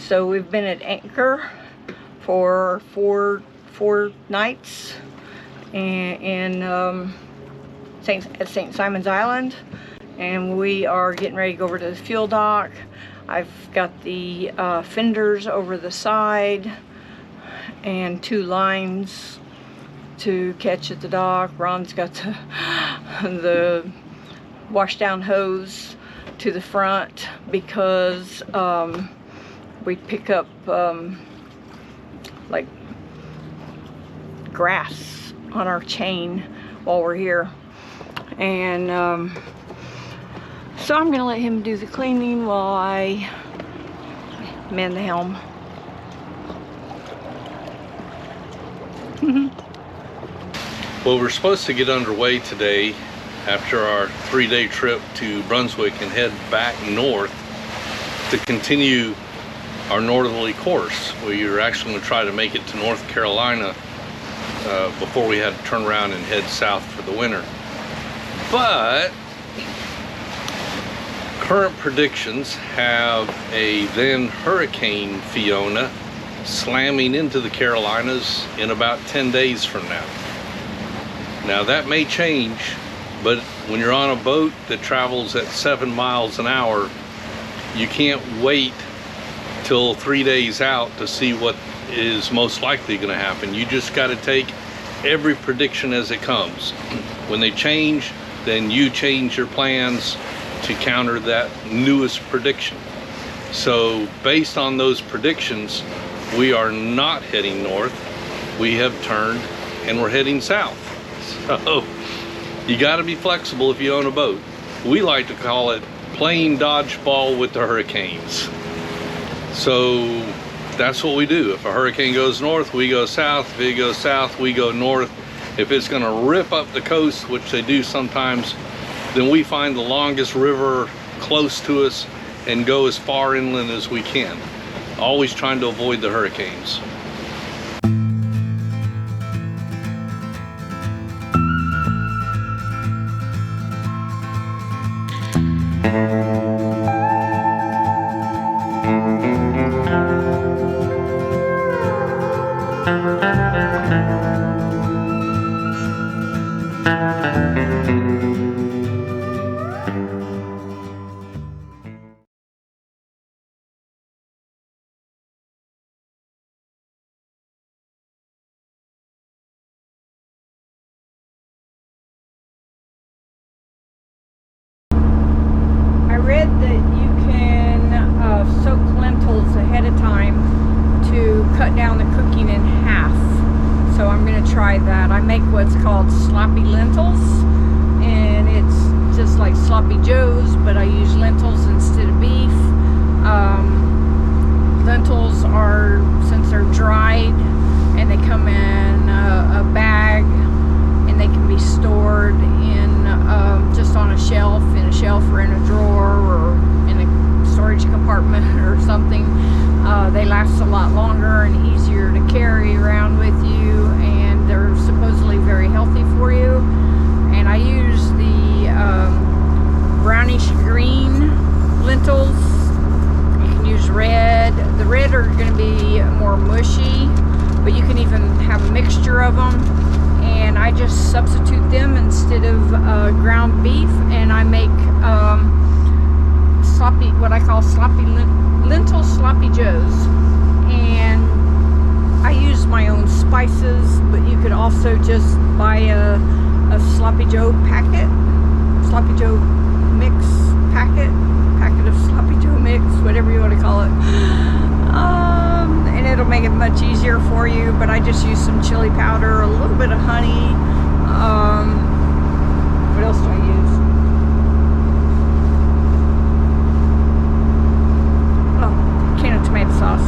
So we've been at anchor for four nights at St. Simon's Island, and we are getting ready to go over to the fuel dock. I've got the fenders over the side and 2 lines to catch at the dock. Ron's got the washdown hose to the front because we pick up like grass on our chain while we're here, and so I'm gonna let him do the cleaning while I man the helm. Well, we're supposed to get underway today after our 3-day trip to Brunswick and head back north to continue our northerly course. We were actually going to try to make it to North Carolina before we had to turn around and head south for the winter. But current predictions have a then Hurricane Fiona slamming into the Carolinas in about 10 days from now. Now that may change, but when you're on a boat that travels at 7 miles an hour, you can't wait till 3 days out to see what is most likely going to happen. You just got to take every prediction as it comes. When they change, then you change your plans to counter that newest prediction. So based on those predictions, we are not heading north. We have turned and we're heading south. So you got to be flexible if you own a boat. We like to call it playing dodgeball with the hurricanes. So that's what we do. If a hurricane goes north, we go south. If it goes south, we go north. If it's going to rip up the coast, which they do sometimes, then we find the longest river close to us and go as far inland as we can, always trying to avoid the hurricanes. I read that you can soak lentils ahead of time to cut down the cooking in half. So I'm going to try that. I make what's called sloppy lentils, and it's just like sloppy joes, but I use lentils instead of beef. Lentils are, since they're dried and they come in a bag, and they can be stored in just on a shelf, or in a drawer, or in a storage compartment or something. They last a lot longer and easier to carry around with you, and they're supposedly very healthy for you. And I use the brownish green lentils. You can use red. The red are going to be more mushy, but you can even have a mixture of them. And I just substitute them instead of ground beef, and I make sloppy, what I call lentil sloppy joes. And I use my own spices, but you could also just buy a sloppy joe packet, sloppy joe mix packet of sloppy joe mix, whatever you want to call it. And it'll make it much easier for you. But I just use some chili powder, a little bit of honey. What else do I use? Oh, can of tomato sauce.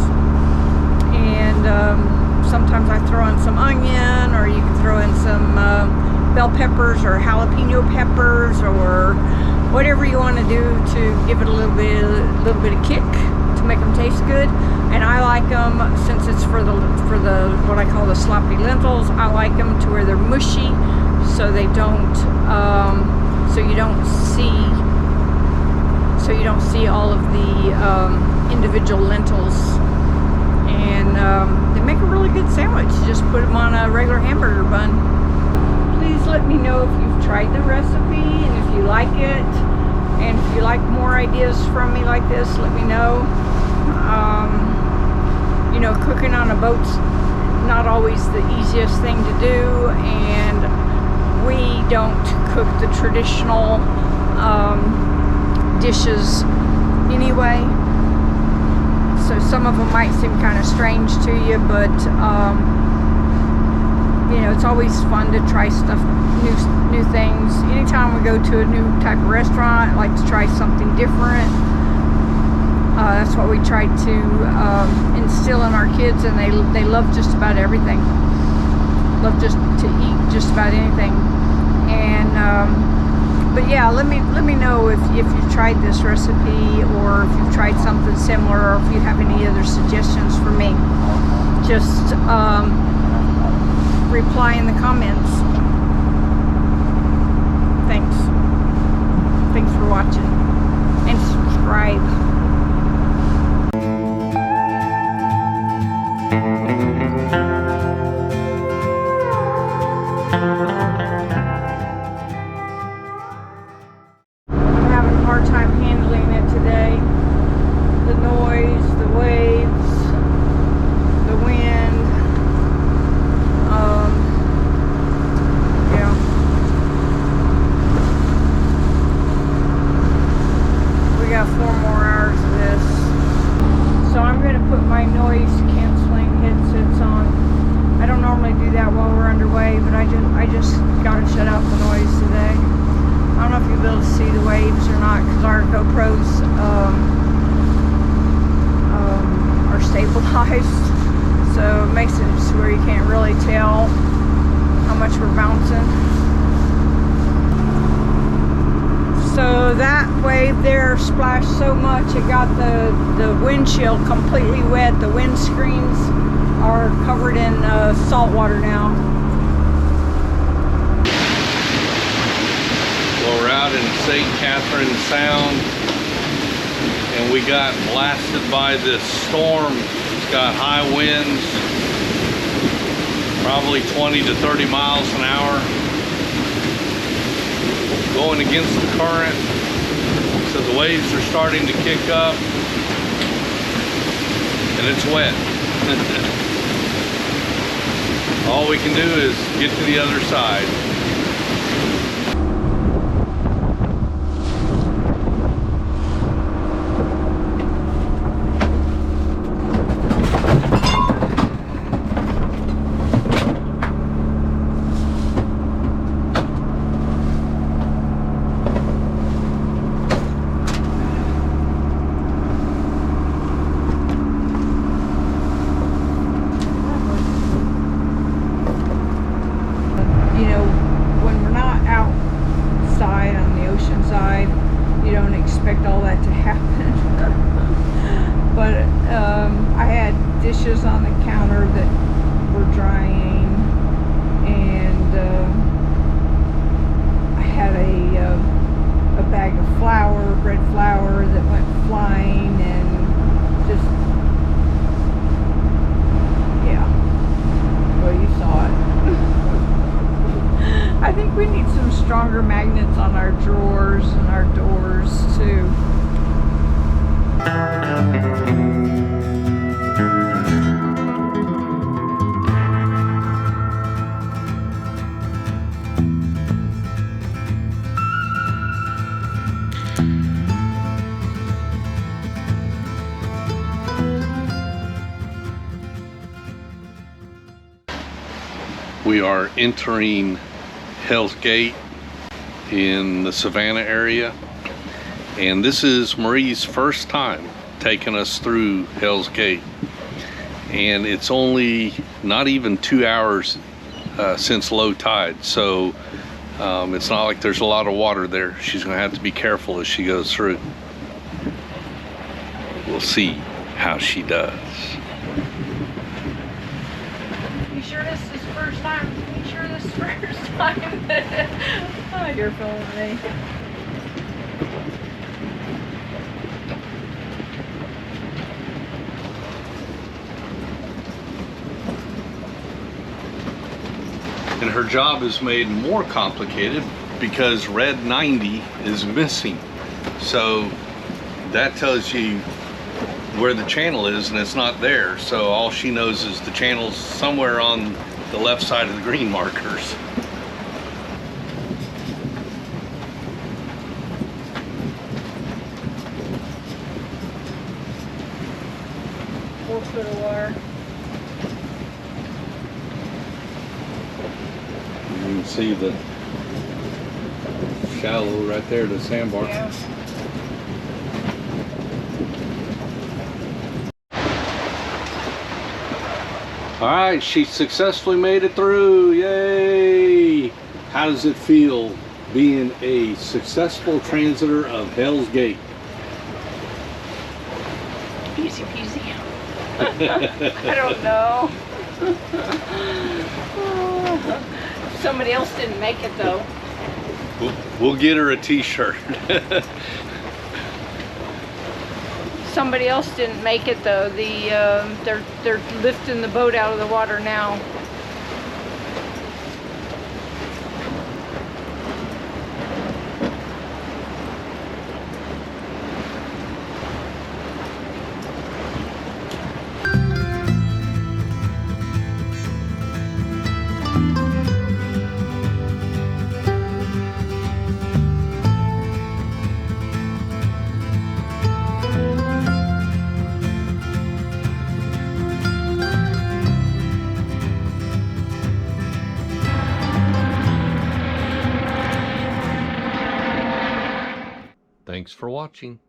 And sometimes I throw in some onion, or you can throw in some bell peppers or jalapeno peppers, or whatever you want to do to give it a little bit of kick to make them taste good. And I like them, since it's for the what I call the sloppy lentils, I like them to where they're mushy, so they don't so you don't see all of the individual lentils they make a really good sandwich. Just put them on a regular hamburger bun. Please let me know if you've tried the recipe and if you like it. And if you like more ideas from me like this, let me know. You know, cooking on a boat's not always the easiest thing to do, and we don't cook the traditional dishes anyway. So some of them might seem kind of strange to you, but you know, it's always fun to try stuff, new things. Anytime we go to a new type of restaurant, I like to try something different. That's what we try to instill in our kids, and they love just about everything. Love just to eat just about anything. And but yeah, let me know if you've tried this recipe, or if you've tried something similar, or if you have any other suggestions for me. Just reply in the comments. Thanks for watching, and subscribe. I'm having a hard time handling it today. The noise, the waves, the wind. Yeah. We got 4 more hours of this. So I'm going to put my noise canceling headsets on. I don't normally do that while we're underway, but I just got to shut out the noise today. I don't know if you'll be able to see the waves or not, because our GoPros are stabilized, so it makes it to where you can't really tell how much we're bouncing. So that wave there splashed so much it got the windshield completely wet. The windscreens are covered in salt water now. Well, we're out in St. Catherine Sound, and we got blasted by this storm. It's got high winds, probably 20 to 30 miles an hour, going against the current. So the waves are starting to kick up, and it's wet. All we can do is get to the other side. All that to happen. But I had dishes on the counter that were drying, and I had a bag of flour, bread flour, that went flying, and just, yeah, well, you saw it. I think we need some stronger magnets on our drawers and our doors too. We are entering Hell's Gate in the Savannah area, and this is Marie's first time taking us through Hell's Gate, and it's only not even 2 hours since low tide, so it's not like there's a lot of water there. She's gonna have to be careful as she goes through. We'll see how she does. You sure this is first time? You sure this is first time? Oh, you're filming me. And her job is made more complicated because red 90 is missing. So that tells you where the channel is, and it's not there. So all she knows is the channel's somewhere on the left side of the green markers. Foot of wire. You can see the shallow right there, the sandbar. Yeah. All right, she successfully made it through. Yay! How does it feel being a successful transitor of Hell's Gate? Easy peasy. I don't know. Somebody else didn't make it though. We'll get her a t-shirt. Somebody else didn't make it though. They're lifting the boat out of the water now. Thanks for watching.